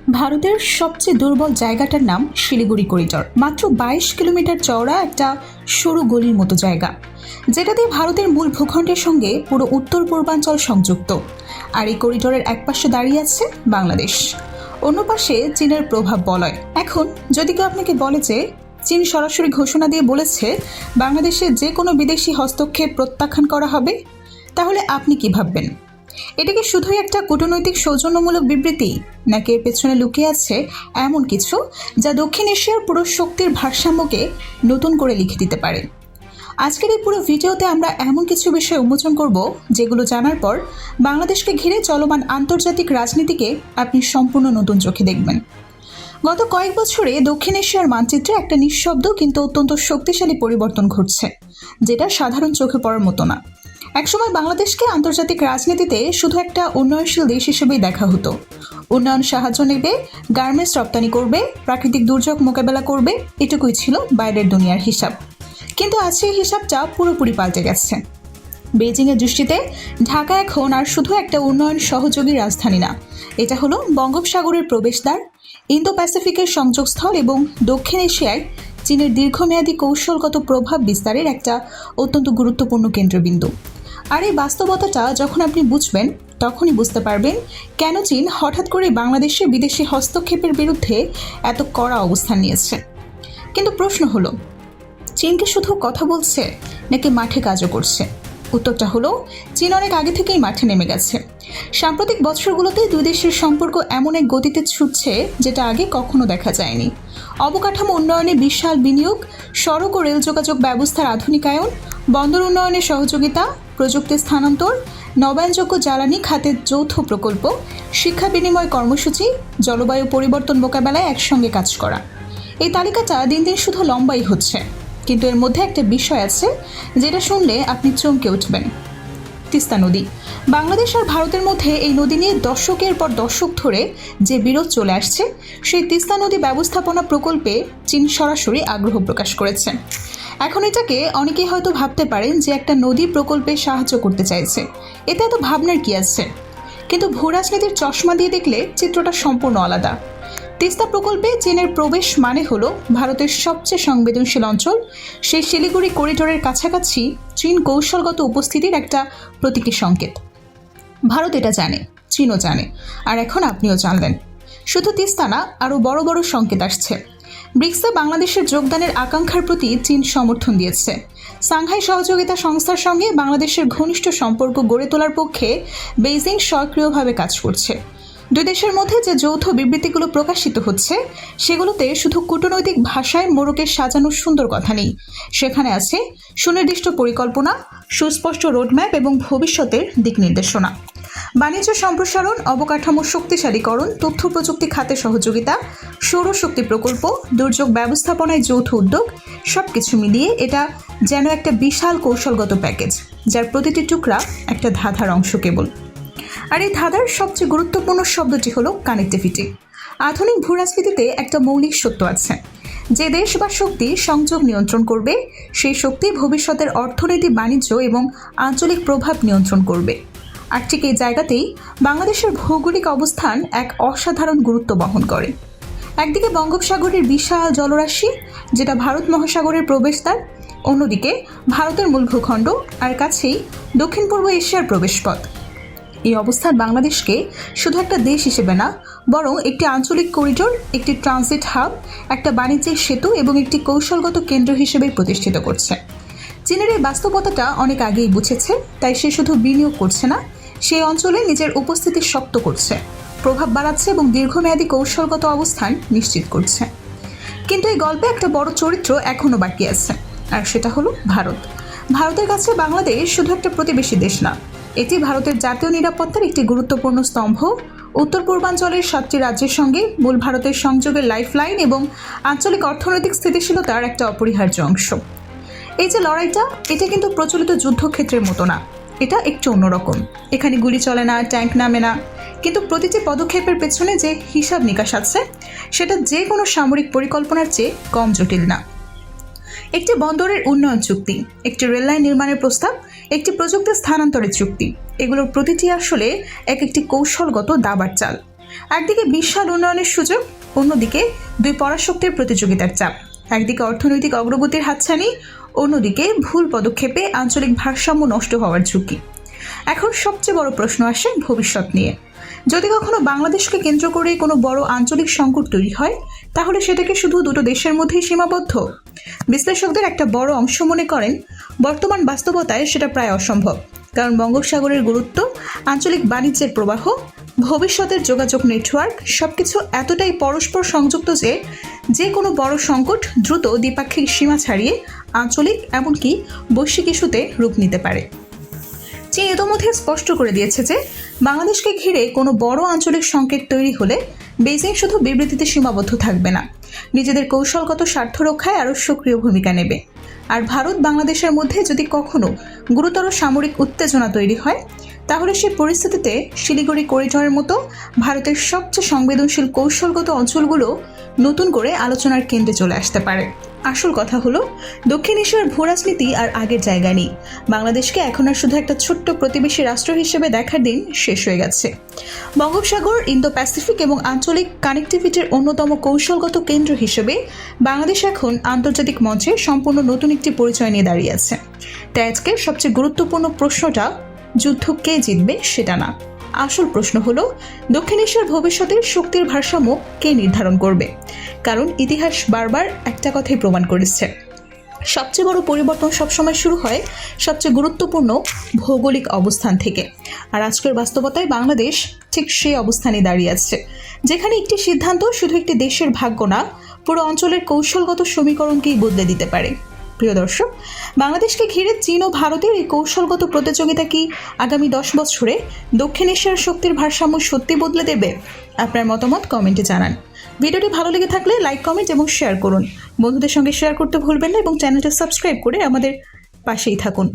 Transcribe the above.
ভারতের সবচেয়ে দুর্বল জায়গাটার নাম শিলিগুড়ি করিডর। মাত্র 22 কিলোমিটার চওড়া একটা সরু গলির মতো জায়গা, যেটা দিয়ে ভারতের মূল ভূখণ্ডের সঙ্গে পুরো উত্তর পূর্বাঞ্চল সংযুক্ত। আর এই করিডোরের এক পাশে দাঁড়িয়ে আছে বাংলাদেশ, অন্য পাশে চীনের প্রভাব বলয়। এখন যদি কেউ আপনাকে বলে যে চীন সরাসরি ঘোষণা দিয়ে বলেছে বাংলাদেশে যে কোনো বিদেশি হস্তক্ষেপ প্রত্যাখ্যান করা হবে, তাহলে আপনি কি ভাববেন? এটা কি শুধুই একটা কূটনৈতিক সৌজন্যমূলক বিবৃতি, নাকি এর পেছনে লুকিয়ে আছে এমন কিছু যা দক্ষিণ এশিয়ার পুরো শক্তির ভারসাম্যকে নতুন করে লিখে দিতে পারে? আজকের এই পুরো ভিডিওতে আমরা এমন কিছু বিষয় উন্মোচন করব যেগুলো জানার পর বাংলাদেশকে ঘিরে চলমান আন্তর্জাতিক রাজনীতিকে আপনি সম্পূর্ণ নতুন চোখে দেখবেন। গত কয়েক বছরে দক্ষিণ এশিয়ার মানচিত্রে একটা নিঃশব্দ কিন্তু অত্যন্ত শক্তিশালী পরিবর্তন ঘটছে, যেটা সাধারণ চোখে পড়ার মতো না। একসময় বাংলাদেশকে আন্তর্জাতিক রাজনীতিতে শুধু একটা উন্নয়নশীল দেশ হিসেবেই দেখা হতো। উন্নয়ন সাহায্য নেবে, গার্মেন্টস রপ্তানি করবে, প্রাকৃতিক দুর্যোগ মোকাবেলা করবে, এটুকুই ছিল বাইরের দুনিয়ার হিসাব। কিন্তু আজ সেই হিসাবটা পুরোপুরি পাল্টে গেছে। বেইজিংয়ের দৃষ্টিতে ঢাকা এখন আর শুধু একটা উন্নয়ন সহযোগী রাজধানী না, এটা হলো বঙ্গোপসাগরের প্রবেশদ্বার, ইন্দো প্যাসিফিকের সংযোগস্থল এবং দক্ষিণ এশিয়ায় চীনের দীর্ঘমেয়াদী কৌশলগত প্রভাব বিস্তারের একটা অত্যন্ত গুরুত্বপূর্ণ কেন্দ্রবিন্দু। আর এই বাস্তবতাটা যখন আপনি বুঝবেন, তখনই বুঝতে পারবেন কেন চীন হঠাৎ করে বাংলাদেশে বিদেশি হস্তক্ষেপের বিরুদ্ধে এত কড়া অবস্থান নিয়েছে। কিন্তু প্রশ্ন হলো, চীন কি শুধু কথা বলছে নাকি মাঠে কাজও করছে? উত্তরটা হলো, চীন অনেক আগে থেকেই মাঠে নেমে গেছে। সাম্প্রতিক বছরগুলোতে দুই দেশের সম্পর্ক এমন এক গতিতে ছুটছে যেটা আগে কখনো দেখা যায়নি। অবকাঠামো উন্নয়নে বিশাল বিনিয়োগ, সড়ক ও রেল যোগাযোগ ব্যবস্থার আধুনিকায়ন, বন্দর উন্নয়নে সহযোগিতা, প্রযুক্তি স্থানান্তর, নবায়নযোগ্য জ্বালানি খাতের যৌথ প্রকল্প, শিক্ষা বিনিময় কর্মসূচি, জলবায়ু পরিবর্তন মোকাবেলায় একসঙ্গে কাজ করা। এই তালিকাটা দিন দিন শুধু লম্বাই হচ্ছে, কিন্তু এর মধ্যে একটা বিষয় আছে যেটা শুনলে আপনি চমকে উঠবেন। তিস্তা নদী। বাংলাদেশ আর ভারতের মধ্যে এই নদী নিয়ে দশকের পর দশক ধরে যে বিরোধ চলে আসছে, সেই তিস্তা নদী ব্যবস্থাপনা প্রকল্পে চীন সরাসরি আগ্রহ প্রকাশ করেছে। এখন এটাকে অনেকেই হয়তো ভাবতে পারেন যে একটা নদী প্রকল্পে সাহায্য করতে চাইছে, এতে এত ভাবনার কি আছে? কিন্তু ভূরাজনীতির চশমা দিয়ে দেখলে চিত্রটা সম্পূর্ণ আলাদা। তিস্তা প্রকল্পে চীনের প্রবেশ মানে হলো ভারতের সবচেয়ে সংবেদনশীল অঞ্চল, সেই শিলিগুড়ি করিডোরের কাছাকাছি চীন কৌশলগত উপস্থিতির একটা প্রতীকী সংকেত। ভারত এটা জানে, চীনও জানে, আর এখন আপনিও জানলেন। শুধু তিস্তা না, আরও বড় বড় সংকেত আসছে। ব্রিক্সে বাংলাদেশের যোগদানের আকাঙ্ক্ষার প্রতি চীন সমর্থন দিয়েছে। সাংহাই সহযোগিতা সংস্থার সঙ্গে বাংলাদেশের ঘনিষ্ঠ সম্পর্ক গড়ে তোলার পক্ষে বেইজিং সক্রিয়ভাবে কাজ করছে। দুই দেশের মধ্যে যে যৌথ বিবৃতিগুলো প্রকাশিত হচ্ছে, সেগুলোতে শুধু কূটনৈতিক ভাষায় মোড়কে সাজানোর সুন্দর কথা নেই। সেখানে আছে সুনির্দিষ্ট পরিকল্পনা, সুস্পষ্ট রোডম্যাপ এবং ভবিষ্যতের দিক নির্দেশনা। বাণিজ্য সম্প্রসারণ, অবকাঠামো শক্তিশালীকরণ, তথ্য প্রযুক্তি খাতে সহযোগিতা, সৌরশক্তি প্রকল্প, দুর্যোগ ব্যবস্থাপনায় যৌথ উদ্যোগ, সবকিছু মিলিয়ে এটা যেন একটা বিশাল কৌশলগত প্যাকেজ, যার প্রতিটি টুকরা একটা ধাঁধার অংশ কেবল। আর এই ধাঁধার সবচেয়ে গুরুত্বপূর্ণ শব্দটি হলো কানেক্টিভিটি। আধুনিক ভূরাজনীতিতে একটা মৌলিক সত্য আছে, যে দেশ বা শক্তি সংযোগ নিয়ন্ত্রণ করবে, সেই শক্তি ভবিষ্যতের অর্থনীতি, বাণিজ্য এবং আঞ্চলিক প্রভাব নিয়ন্ত্রণ করবে। আর ঠিক এই জায়গাতেই বাংলাদেশের ভৌগোলিক অবস্থান এক অসাধারণ গুরুত্ব বহন করে। একদিকে বঙ্গোপসাগরের বিশাল জলরাশি, যেটা ভারত মহাসাগরের প্রবেশদ্বার, অন্যদিকে ভারতের মূল ভূখণ্ড, আর কাছেই দক্ষিণ পূর্ব এশিয়ার প্রবেশপথ। এই অবস্থান বাংলাদেশকে শুধু একটা দেশ হিসেবে না, বরং একটি আঞ্চলিক করিডোর, একটি ট্রানজিট হাব, একটা বাণিজ্যিক সেতু এবং একটি কৌশলগত কেন্দ্র হিসেবে প্রতিষ্ঠিত করছে। চীনের এই বাস্তবতাটা অনেক আগেই বুঝেছে, তাই সে শুধু বিনিয়োগ করছে না, সেই অঞ্চলে নিজের উপস্থিতি শক্ত করছে, প্রভাব বাড়াচ্ছে এবং দীর্ঘমেয়াদী কৌশলগত অবস্থান নিশ্চিত করছে। কিন্তু এই গল্পে একটা বড় চরিত্র এখনও বাকি আছে, আর সেটা হলো ভারত। ভারতের কাছে বাংলাদেশ শুধু একটা প্রতিবেশী দেশ না, এটি ভারতের জাতীয় নিরাপত্তার একটি গুরুত্বপূর্ণ স্তম্ভ, উত্তর পূর্বাঞ্চলের 7টি রাজ্যের সঙ্গে মূল ভারতের সংযোগের লাইফলাইন এবং আঞ্চলিক অর্থনৈতিক স্থিতিশীলতার একটা অপরিহার্য অংশ। এই যে লড়াইটা, এটা কিন্তু প্রচলিত যুদ্ধক্ষেত্রের মতো না, এটা একটু অন্যরকম। এখানে গুলি চলে না, ট্যাঙ্ক নামে না, কিন্তু প্রতিটি পদক্ষেপের পেছনে যে হিসাব নিকাশ আছে, সেটা যে কোনো সামরিক পরিকল্পনার চেয়ে কম জটিল না। একটি বন্দরের উন্নয়ন চুক্তি, একটি রেললাইন নির্মাণের প্রস্তাব, একটি প্রযুক্তি স্থানান্তরের চুক্তি, এগুলোর প্রতিটি আসলে এক একটি কৌশলগত দাবার চাল। একদিকে বিশাল উন্নয়নের সুযোগ, অন্যদিকে দুই পরাশক্তির প্রতিযোগিতার চাপ। একদিকে অর্থনৈতিক অগ্রগতির হাতছানি, অন্যদিকে ভুল পদক্ষেপে আঞ্চলিক ভারসাম্য নষ্ট হওয়ার ঝুঁকি। এখন সবচেয়ে বড় প্রশ্ন আসে ভবিষ্যৎ নিয়ে। যদি কখনো বাংলাদেশকে কেন্দ্র করে কোনো বড় আঞ্চলিক সংকট তৈরি হয়, তাহলে সেটাকে শুধু দুটো দেশের মধ্যেই সীমাবদ্ধ? বিশ্লেষকদের একটা বড় অংশ মনে করেন বর্তমান বাস্তবতায় সেটা প্রায় অসম্ভব। কারণ বঙ্গোপসাগরের গুরুত্ব, আঞ্চলিক বাণিজ্যের প্রবাহ, ভবিষ্যতের যোগাযোগ নেটওয়ার্ক সবকিছু এতটাই পরস্পর সংযুক্ত যে কোনো বড় সংকট দ্রুত দ্বিপাক্ষিক সীমা ছাড়িয়ে আঞ্চলিক এমনকি বৈশ্বিক ইস্যুতে রূপ নিতে পারে। চীন ইতোমধ্যে স্পষ্ট করে দিয়েছে যে বাংলাদেশকে ঘিরে কোনো বড় আঞ্চলিক সংকট তৈরি হলে বেইজিং শুধু বিবৃতিতে সীমাবদ্ধ থাকবে না, নিজেদের কৌশলগত স্বার্থ রক্ষায় আরও সক্রিয় ভূমিকা নেবে। আর ভারত বাংলাদেশের মধ্যে যদি কখনো গুরুতর সামরিক উত্তেজনা তৈরি হয়, তাহলে সেই পরিস্থিতিতে শিলিগুড়ি করিডোরের মতো ভারতের সবচেয়ে সংবেদনশীল কৌশলগত অঞ্চলগুলো নতুন করে আলোচনার কেন্দ্রে চলে আসতে পারে। আসল কথা হলো, দক্ষিণ এশিয়ার ভূরাজনীতি আর আগের জায়গায় নেই। বাংলাদেশকে এখন আর শুধু একটা ছোট্ট প্রতিবেশী রাষ্ট্র হিসেবে দেখার দিন শেষ হয়ে গেছে। বঙ্গোপসাগর, ইন্দো প্যাসিফিক এবং আঞ্চলিক কানেক্টিভিটির অন্যতম কৌশলগত কেন্দ্র হিসেবে বাংলাদেশ এখন আন্তর্জাতিক মঞ্চে সম্পূর্ণ নতুন একটি পরিচয় নিয়ে দাঁড়িয়ে আছে। তাই আজকে সবচেয়ে গুরুত্বপূর্ণ প্রশ্নটা যুদ্ধ কে জিতবে সেটা না, আসল প্রশ্ন হলো দক্ষিণ এশিয়ার ভবিষ্যতের শক্তির ভারসাম্য কে নির্ধারণ করবে। কারণ ইতিহাস বারবার একটা কথাই প্রমাণ করেছে, সবচেয়ে বড় পরিবর্তন সবসময় শুরু হয় সবচেয়ে গুরুত্বপূর্ণ ভৌগোলিক অবস্থান থেকে। আর আজকের বাস্তবতায় বাংলাদেশ ঠিক সেই অবস্থানে দাঁড়িয়ে আছে, যেখানে একটি সিদ্ধান্ত শুধু একটি দেশের ভাগ্য না, পুরো অঞ্চলের কৌশলগত সমীকরণকেই বদলে দিতে পারে। প্রিয় দর্শক, বাংলাদেশকে ঘিরে চীন ও ভারতের এই কৌশলগত প্রতিযোগিতা কি আগামী 10 বছরে দক্ষিণ এশিয়ার শক্তির ভারসাম্য সত্যি বদলে দেবে? আপনার মতামত কমেন্টে জানান। ভিডিওটি ভালো লেগে থাকলে লাইক, কমেন্ট এবং শেয়ার করুন। বন্ধুদের সঙ্গে শেয়ার করতে ভুলবেন না এবং চ্যানেলটা সাবস্ক্রাইব করে আমাদের পাশেই থাকুন।